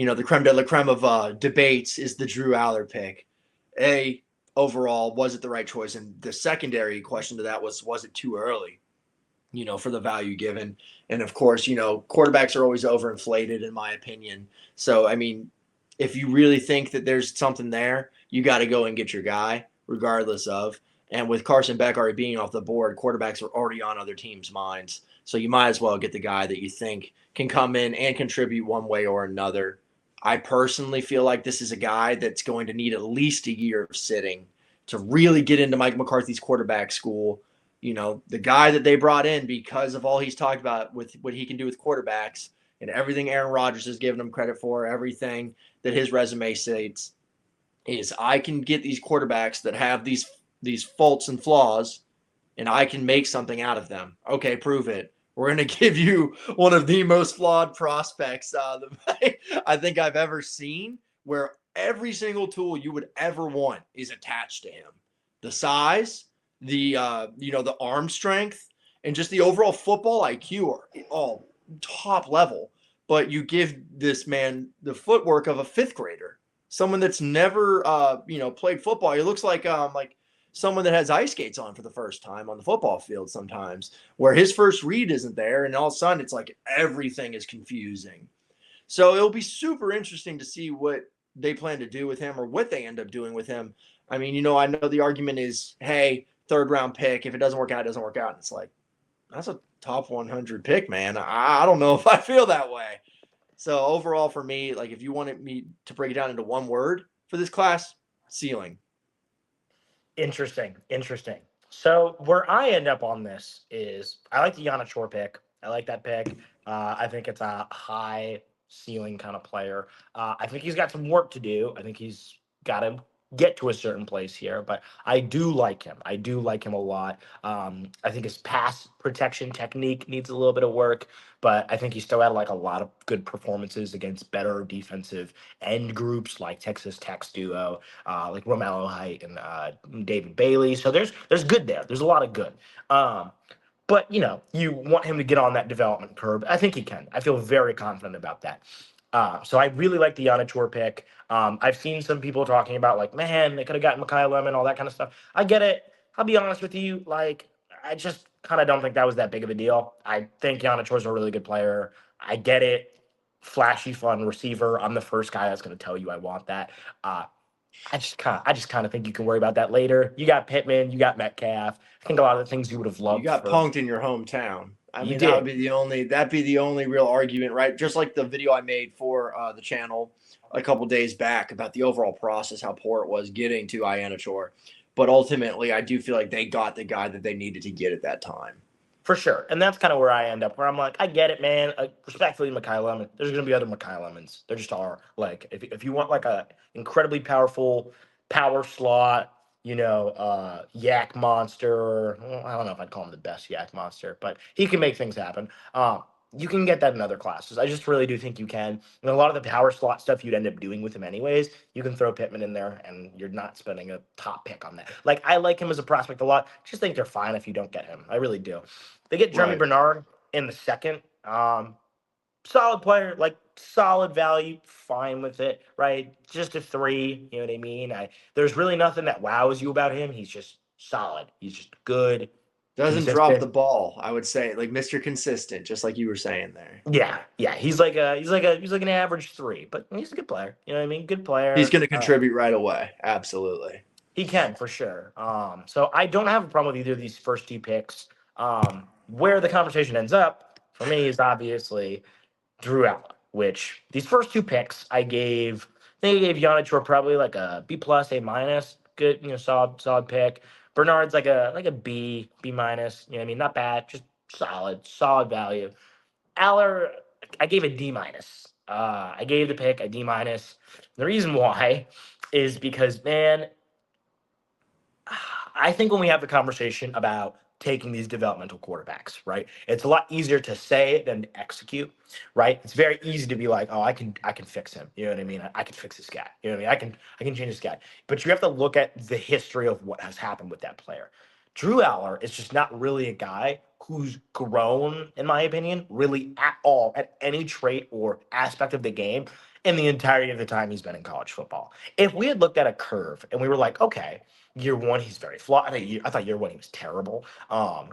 the creme de la creme of debates is the Drew Aller pick. Overall, was it the right choice? And the secondary question to that was it too early? For the value given. And of course, quarterbacks are always overinflated, in my opinion. So, I mean, if you really think that there's something there, you got to go and get your guy, regardless of. And with Carson Beck already being off the board, quarterbacks are already on other teams' minds. So you might as well get the guy that you think can come in and contribute one way or another. I personally feel like this is a guy that's going to need at least a year of sitting to really get into Mike McCarthy's quarterback school. The guy that they brought in because of all he's talked about with what he can do with quarterbacks and everything Aaron Rodgers has given him credit for, everything that his resume states is I can get these quarterbacks that have these faults and flaws and I can make something out of them. Okay, prove it. We're going to give you one of the most flawed prospects I think I've ever seen, where every single tool you would ever want is attached to him. The size, the arm strength, and just the overall football IQ are all top level. But you give this man the footwork of a fifth grader, someone that's never played football. He looks like someone that has ice skates on for the first time on the football field sometimes, where his first read isn't there, and all of a sudden it's like everything is confusing. So it'll be super interesting to see what they plan to do with him or what they end up doing with him. I mean, I know the argument is, hey, third round pick. If it doesn't work out, it doesn't work out. And it's like, that's a top 100 pick, man. I don't know if I feel that way. So overall for me, like if you wanted me to break it down into one word for this class, ceiling. Interesting. So where I end up on this is I like the Yana Chore pick. I like that pick. I think it's a high ceiling kind of player. I think he's got some work to do. I think he's got to get to a certain place here, but I do like him. I do like him a lot. I think his pass protection technique needs a little bit of work, but I think he still had like a lot of good performances against better defensive end groups like Texas Tech's duo, like Romello Height and David Bailey. So there's good there. There's a lot of good. But you want him to get on that development curve. I think he can. I feel very confident about that. So I really like the Yanachor pick. I've seen some people talking about like, man, they could have gotten Mekhi Lemon, all that kind of stuff. I get it. I'll be honest with you. Like, I just kind of don't think that was that big of a deal. I think Yanachor's a really good player. I get it. Flashy, fun receiver. I'm the first guy that's going to tell you I want that. I just kind of think you can worry about that later. You got Pittman, you got Metcalf. I think a lot of the things you would have You loved got for punked in your hometown. I you mean, that'd did. be the only real argument, right? Just like the video I made for the channel a couple days back about the overall process, how poor it was getting to Ianachor. But ultimately, I do feel like they got the guy that they needed to get at that time. For sure. And that's kind of where I end up, where I'm like, I get it, man. Respectfully, Mekhi Lemon. There's going to be other Mekhi Lemons. There just are. Like, if you want like a incredibly powerful power slot, yak monster. Well, I don't know if I'd call him the best yak monster, but he can make things happen. You can get that in other classes. I just really do think you can. And a lot of the power slot stuff you'd end up doing with him anyways, you can throw Pittman in there and you're not spending a top pick on that. Like, I like him as a prospect a lot. Just think they're fine if you don't get him. I really do. They get Jeremy Right. Bernard in the second. Solid player, like solid value, fine with it, right? Just a three, you know what I mean? There's really nothing that wows you about him. He's just solid. He's just good, Doesn't drop the consistent. ball, I would say, like Mr. Consistent, just like you were saying there. Yeah. He's like an average three, but he's a good player. You know what I mean? Good He's player. going to contribute right away. Absolutely. He can for sure. So I don't have a problem with either of these first two picks. Where the conversation ends up for me is obviously Drew Allar, which these first two picks I think I gave Giannis probably like a B plus, A minus, good, solid pick. Bernard's like a B minus, you know what I mean? Not bad, just solid value. Aller, I gave a D minus. I gave the pick a D minus. The reason why is because, man, I think when we have the conversation about taking these developmental quarterbacks, right? It's a lot easier to say than to execute, right? It's very easy to be like, oh, I can fix him. You know what I mean? I can fix this guy. You know what I mean? I can change this guy. But you have to look at the history of what has happened with that player. Drew Aller is just not really a guy who's grown, in my opinion, really at all at any trait or aspect of the game in the entirety of the time he's been in college football. If we had looked at a curve and we were like, okay, year one he's very flawed. I thought year one he was terrible.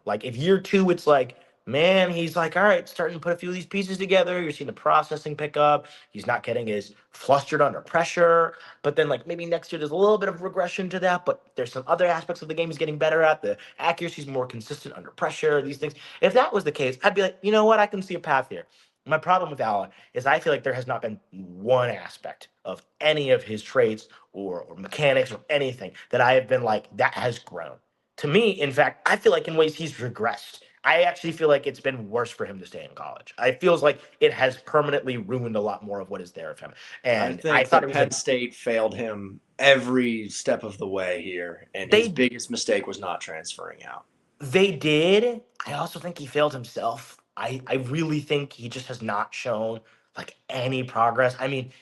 Like if year two it's like, man, he's like, all right, starting to put a few of these pieces together. You're seeing the processing pick up. He's not getting as flustered under pressure. But then like maybe next year there's a little bit of regression to that. But there's some other aspects of the game he's getting better at. The accuracy's more consistent under pressure. These things. If that was the case, I'd be like, you know what, I can see a path here. My problem with Allen is I feel like there has not been one aspect of any of his traits or mechanics or anything that I have been like, that has grown. To me, in fact, I feel like in ways he's regressed. I actually feel like it's been worse for him to stay in college. I feels like it has permanently ruined a lot more of what is there of him. I And I think thought that it was a Penn State failed him every step of the way here, and his they biggest mistake was not transferring out. They did. I also think he failed himself. I really think he just has not shown like any progress. I mean,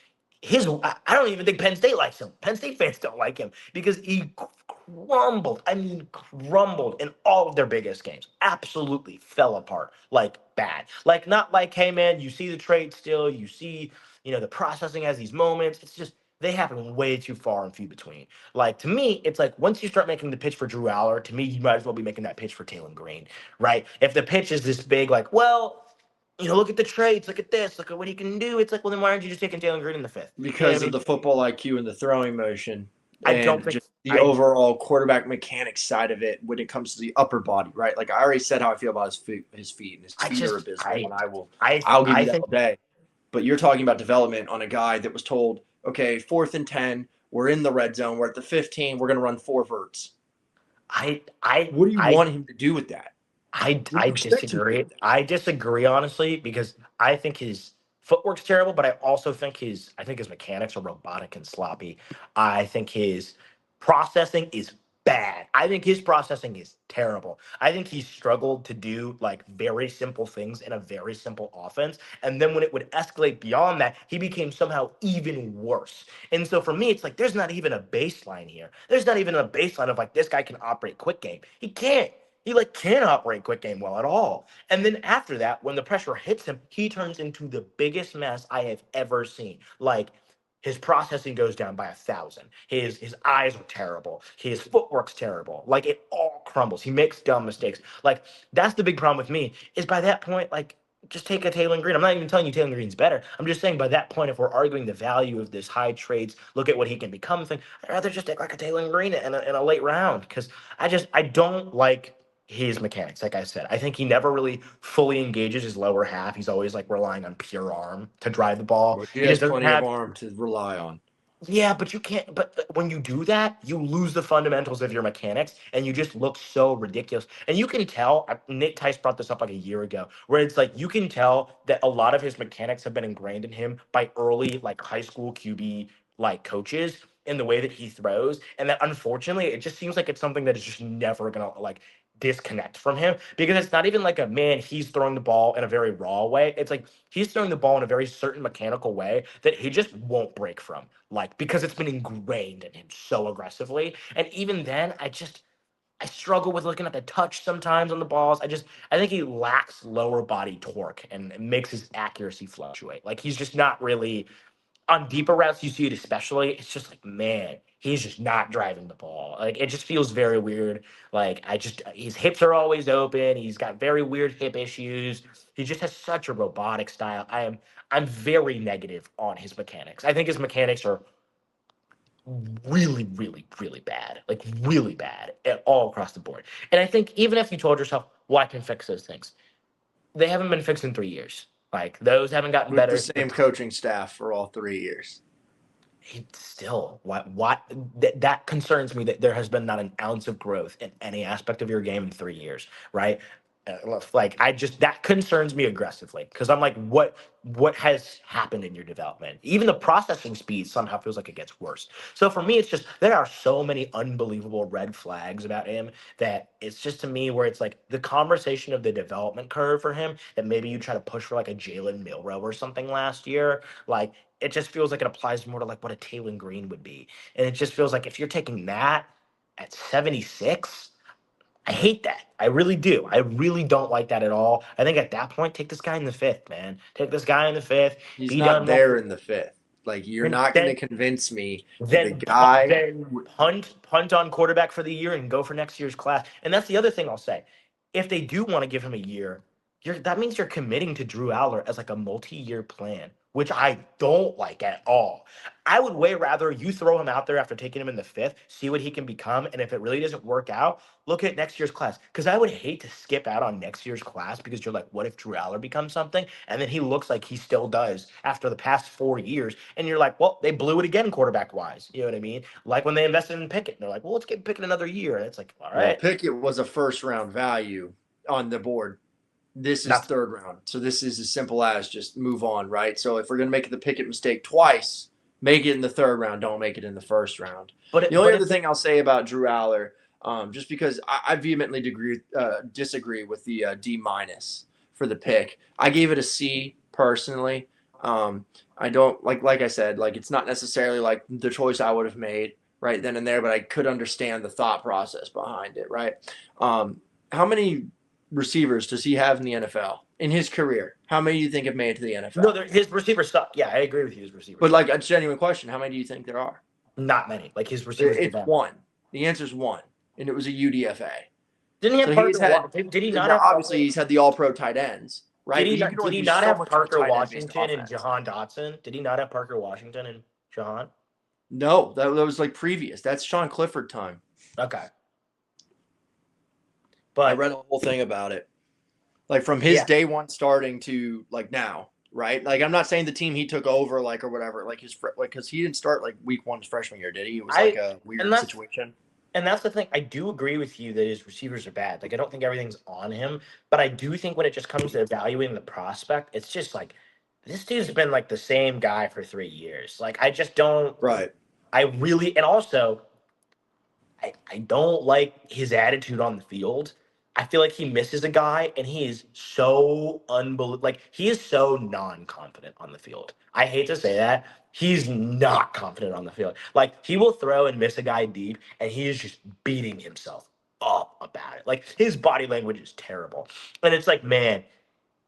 I don't even think Penn State likes him. Penn State fans don't like him because he crumbled. I mean, crumbled in all of their biggest games. Absolutely fell apart like bad. Like not like, hey man, you see the trade still, you see, the processing has these moments. It's just they happen way too far and few between. Like to me, it's like once you start making the pitch for Drew Aller, to me, you might as well be making that pitch for Taylor Green, right? If the pitch is this big, like, well, look at the trades, look at this, look at what he can do. It's like, well, then why aren't you just taking Taylor Green in the fifth? You know what Because I of mean? the football IQ and the throwing motion I don't and think just the I overall quarterback mechanics side of it when it comes to the upper body, right? Like I already said how I feel about his feet and his I feet are just abysmal, and I I'll give I you that think all day. But you're talking about development on a guy that was told, okay, 4th and 10, we're in the red zone, we're at the 15, we're gonna run four verts. I I What do you I want him to do with that? What do I you expect him to do disagree. with that? I disagree honestly because I think his footwork's terrible, but I think his mechanics are robotic and sloppy. I think his processing is bad. I think his processing is terrible. I think he struggled to do like very simple things in a very simple offense, and then when it would escalate beyond that, he became somehow even worse. And so for me, it's like there's not even a baseline here. There's not even a baseline of like this guy can operate quick game. He can't. He like can't operate quick game well at all. And then after that, when the pressure hits him, he turns into the biggest mess I have ever seen. Like his processing goes down by 1,000. His eyes are terrible. His footwork's terrible. Like it all crumbles. He makes dumb mistakes. Like that's the big problem with me. Is by that point, like just take a Taylor Green. I'm not even telling you Taylor Green's better. I'm just saying by that point, if we're arguing the value of this high trades, look at what he can become thing. I'd rather just take like a Taylor Green in a late round because I don't like his mechanics. Like I said, I think he never really fully engages his lower half. He's always like relying on pure arm to drive the ball. Well, he He just has doesn't plenty of have. arm to rely on. Yeah, but you can't. But when you do that, you lose the fundamentals of your mechanics, and you just look so ridiculous. And you can tell. Nick Tice brought this up like a year ago, where it's like you can tell that a lot of his mechanics have been ingrained in him by early like high school QB like coaches in the way that he throws, and that unfortunately, it just seems like it's something that is just never gonna like disconnect from him because it's not even like a man he's throwing the ball in a very raw way. It's like he's throwing the ball in a very certain mechanical way that he just won't break from, like because it's been ingrained in him so aggressively. And even then, I struggle with looking at the touch sometimes on the balls. I think he lacks lower body torque and it makes his accuracy fluctuate. Like he's just not really on deeper routes, you see it especially. It's just like, man, he's just not driving the ball. Like it just feels very weird. Like his hips are always open. He's got very weird hip issues. He just has such a robotic style. I'm very negative on his mechanics. I think his mechanics are really, really, really bad. Like really bad at all across the board. And I think even if you told yourself, well, I can fix those things, they haven't been fixed in 3 years. Like those haven't gotten With the better. The same coaching staff for all 3 years. it's still what that concerns me that there has been not an ounce of growth in any aspect of your game in 3 years, right? Like I just that concerns me aggressively because I'm like, what has happened in your development? Even the processing speed somehow feels like it gets worse. So for me, it's just there are so many unbelievable red flags about him that it's just to me where it's like the conversation of the development curve for him that maybe you try to push for like a Jalen Milrow or something last year, like it just feels like it applies more to like what a Taylor Green would be. And it just feels like if you're taking that at 76, I hate that. I really do. I really don't like that at all. I think at that point, take this guy in the fifth, man. Take this guy in the fifth. He's Be not done. there in the fifth. Like you're then not going to then convince me that the then guy. then punt on quarterback for the year and go for next year's class. And that's the other thing I'll say. If they do want to give him a year, that means you're committing to Drew Aller as like a multi-year plan, which I don't like at all. I would way rather you throw him out there after taking him in the fifth, see what he can become, and if it really doesn't work out, look at next year's class. Because I would hate to skip out on next year's class because you're like, what if Drew Aller becomes something? And then he looks like he still does after the past 4 years. And you're like, well, they blew it again quarterback wise. You know what I mean? Like when they invested in Pickett, and they're like, well, let's get Pickett another year. And it's like, all Well, right. Pickett was a first round value on the board. This is That's third round. So this is as simple as just move on, right? So if we're going to make the Pickett mistake twice, make it in the third round. Don't make it in the first round. The only other thing I'll say about Drew Aller, just because I vehemently disagree with the D minus for the pick. I gave it a C personally. I don't like I said, like it's not necessarily like the choice I would have made right then and there, but I could understand the thought process behind it, right? How many receivers does he have in the NFL in his career? How many do you think have made it to the no, NFL? his receivers suck. Yeah, I agree with you. His receivers But suck. like a genuine question, how many do you think there are? Not many. Like his receivers It's develop. one. The answer is one, and it was a UDFA. Didn't he have So he's Parker? had Did he not have obviously Parker? he's had the All Pro tight ends, Did right? he But you not? can Did only he do not so have much with a Parker tight end based Washington and offense. Jahan Dotson? Did he not have Parker Washington and Jahan? No, that was like previous. That's Sean Clifford time. Okay, I but read a whole thing about it. Like from his yeah, day one starting to like now, right? Like I'm not saying the team he took over like or whatever, like his like because he didn't start like week one his freshman year, did he? It was like I a and weird that's situation. and that's the thing. I do agree with you that his receivers are bad. Like I don't think everything's on him, but I do think when it just comes to evaluating the prospect, it's just like this dude's been like the same guy for 3 years. Like I just don't. Right. I really and also I don't like his attitude on the field. I feel like he misses a guy and he is so unbelievable. Like he is so non-confident on the field. I hate to say that. He's not confident on the field. Like he will throw and miss a guy deep and he is just beating himself up about it. Like his body language is terrible. And it's like, man,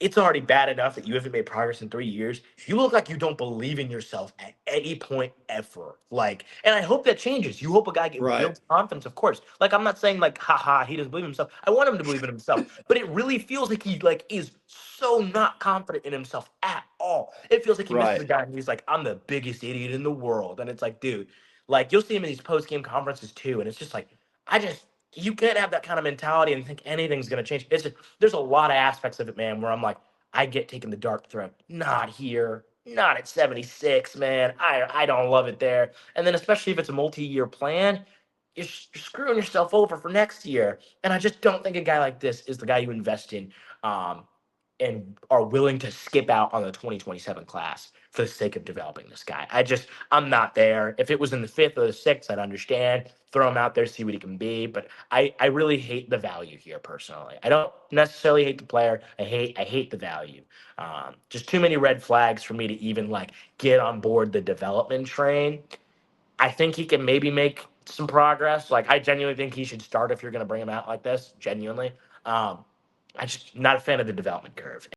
it's already bad enough that you haven't made progress in 3 years. You look like you don't believe in yourself at any point ever. Like, and I hope that changes. You hope a guy Right. builds confidence, of course. Like, I'm not saying like, haha, he doesn't believe in himself. I want him to believe in himself, but it really feels like he like is so not confident in himself at all. It feels like he misses Right. a guy and he's like, I'm the biggest idiot in the world, and it's like, dude, like you'll see him in these post game conferences too, and it's just like, I just you can't have that kind of mentality and think anything's gonna change. It's just there's a lot of aspects of it, man, where I'm like, I get taken the dart throw. Not here. Not at 76, man. I don't love it there. And then especially if it's a multi-year plan, you're screwing yourself over for next year. And I just don't think a guy like this is the guy you invest in. And are willing to skip out on the 2027 class for the sake of developing this guy. I'm not there. If it was in the fifth or the sixth, I'd understand. Throw him out there, see what he can be. But I really hate the value here personally. I don't necessarily hate the player. I hate the value. Just too many red flags for me to even like get on board the development train. I think he can maybe make some progress. Like I genuinely think he should start if you're going to bring him out like this. Genuinely, um, I'm just not a fan of the development curve.